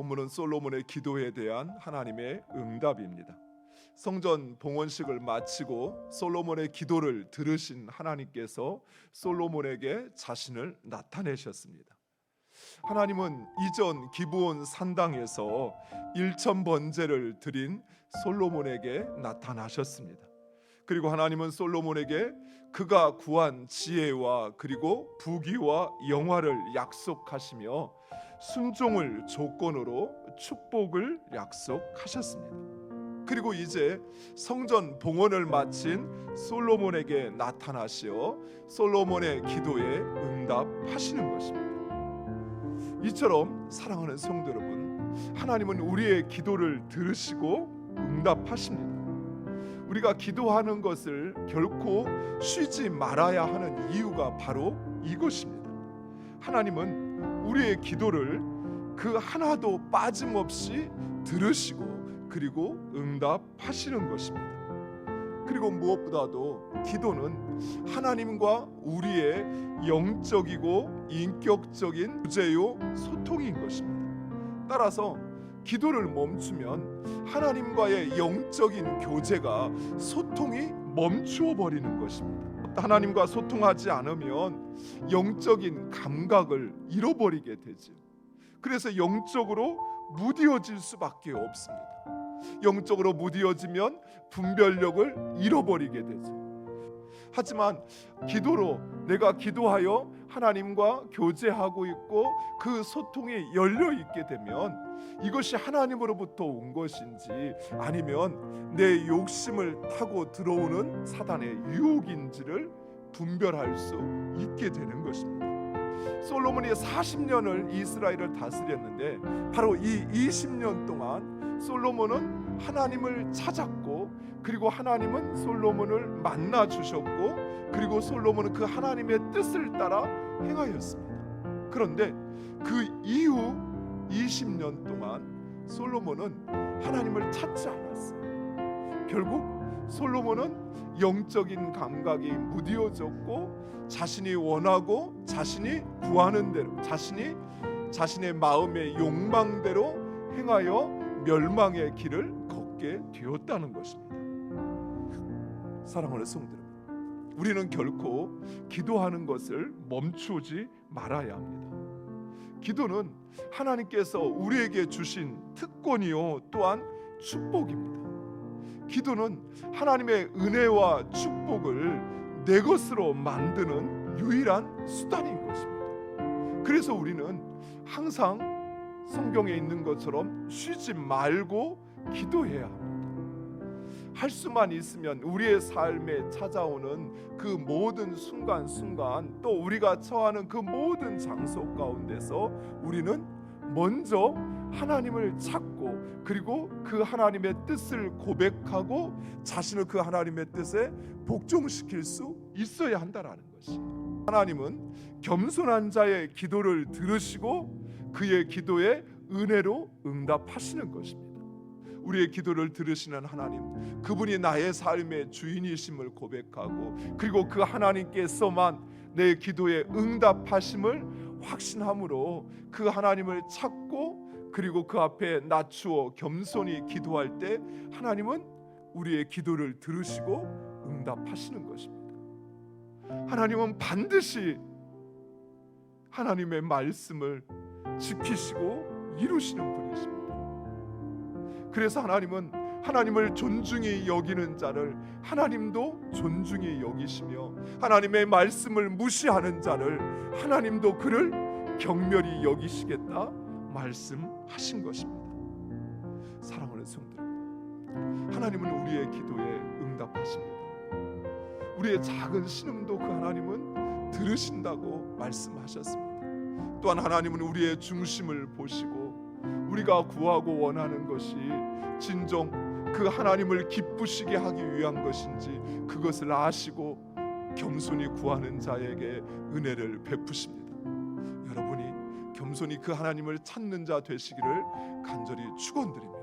본문은 솔로몬의 기도에 대한 하나님의 응답입니다. 성전 봉헌식을 마치고 솔로몬의 기도를 들으신 하나님께서 솔로몬에게 자신을 나타내셨습니다. 하나님은 이전 기브온 산당에서 일천 번제를 드린 솔로몬에게 나타나셨습니다. 그리고 하나님은 솔로몬에게 그가 구한 지혜와 그리고 부귀와 영화를 약속하시며 순종을 조건으로 축복을 약속하셨습니다. 그리고 이제 성전 봉헌을 마친 솔로몬에게 나타나시어 솔로몬의 기도에 응답하시는 것입니다. 이처럼 사랑하는 성도 여러분, 하나님은 우리의 기도를 들으시고 응답하십니다. 우리가 기도하는 것을 결코 쉬지 말아야 하는 이유가 바로 이것입니다. 하나님은 우리의 기도를 그 하나도 빠짐없이 들으시고 그리고 응답하시는 것입니다. 그리고 무엇보다도 기도는 하나님과 우리의 영적이고 인격적인 구제요 소통인 것입니다. 따라서 기도를 멈추면 하나님과의 영적인 교제가 소통이 멈추어 버리는 것입니다. 하나님과 소통하지 않으면 영적인 감각을 잃어버리게 되죠. 그래서 영적으로 무뎌질 수밖에 없습니다. 영적으로 무뎌지면 분별력을 잃어버리게 되죠. 하지만 기도로 내가 기도하여 하나님과 교제하고 있고 그 소통이 열려 있게 되면 이것이 하나님으로부터 온 것인지 아니면 내 욕심을 타고 들어오는 사단의 유혹인지를 분별할 수 있게 되는 것입니다. 솔로몬이 40년을 이스라엘을 다스렸는데 바로 이 20년 동안 솔로몬은 하나님을 찾았고 그리고 하나님은 솔로몬을 만나 주셨고 그리고 솔로몬은 그 하나님의 뜻을 따라 행하였습니다. 그런데 그 이후 20년 동안 솔로몬은 하나님을 찾지 않았어요. 결국 솔로몬은 영적인 감각이 무뎌졌고 자신이 원하고 자신이 구하는 대로 자신의 마음의 욕망대로 행하여 멸망의 길을 걷게 되었다는 것입니다. 사랑하는 성도 여러분, 우리는 결코 기도하는 것을 멈추지 말아야 합니다. 기도는 하나님께서 우리에게 주신 특권이요 또한 축복입니다. 기도는 하나님의 은혜와 축복을 내 것으로 만드는 유일한 수단인 것입니다. 그래서 우리는 항상 성경에 있는 것처럼 쉬지 말고 기도해야 합니다. 할 수만 있으면 우리의 삶에 찾아오는 그 모든 순간순간 또 우리가 처하는 그 모든 장소 가운데서 우리는 먼저 하나님을 찾고 그리고 그 하나님의 뜻을 고백하고 자신을 그 하나님의 뜻에 복종시킬 수 있어야 한다라는 것이. 하나님은 겸손한 자의 기도를 들으시고 그의 기도에 은혜로 응답하시는 것입니다. 우리의 기도를 들으시는 하나님, 그분이 나의 삶의 주인이심을 고백하고 그리고 그 하나님께서만 내 기도에 응답하심을 확신함으로 그 하나님을 찾고 그리고 그 앞에 낮추어 겸손히 기도할 때 하나님은 우리의 기도를 들으시고 응답하시는 것입니다. 하나님은 반드시 하나님의 말씀을 지키시고 이루시는 분이십니다. 그래서 하나님은 하나님을 존중히 여기는 자를 하나님도 존중히 여기시며 하나님의 말씀을 무시하는 자를 하나님도 그를 경멸히 여기시겠다 말씀하신 것입니다. 사랑하는 성도들, 하나님은 우리의 기도에 응답하십니다. 우리의 작은 신음도 그 하나님은 들으신다고 말씀하셨습니다. 또한 하나님은 우리의 중심을 보시고 우리가 구하고 원하는 것이 진정 그 하나님을 기쁘시게 하기 위한 것인지 그것을 아시고 겸손히 구하는 자에게 은혜를 베푸십니다. 여러분이 겸손히 그 하나님을 찾는 자 되시기를 간절히 축원드립니다.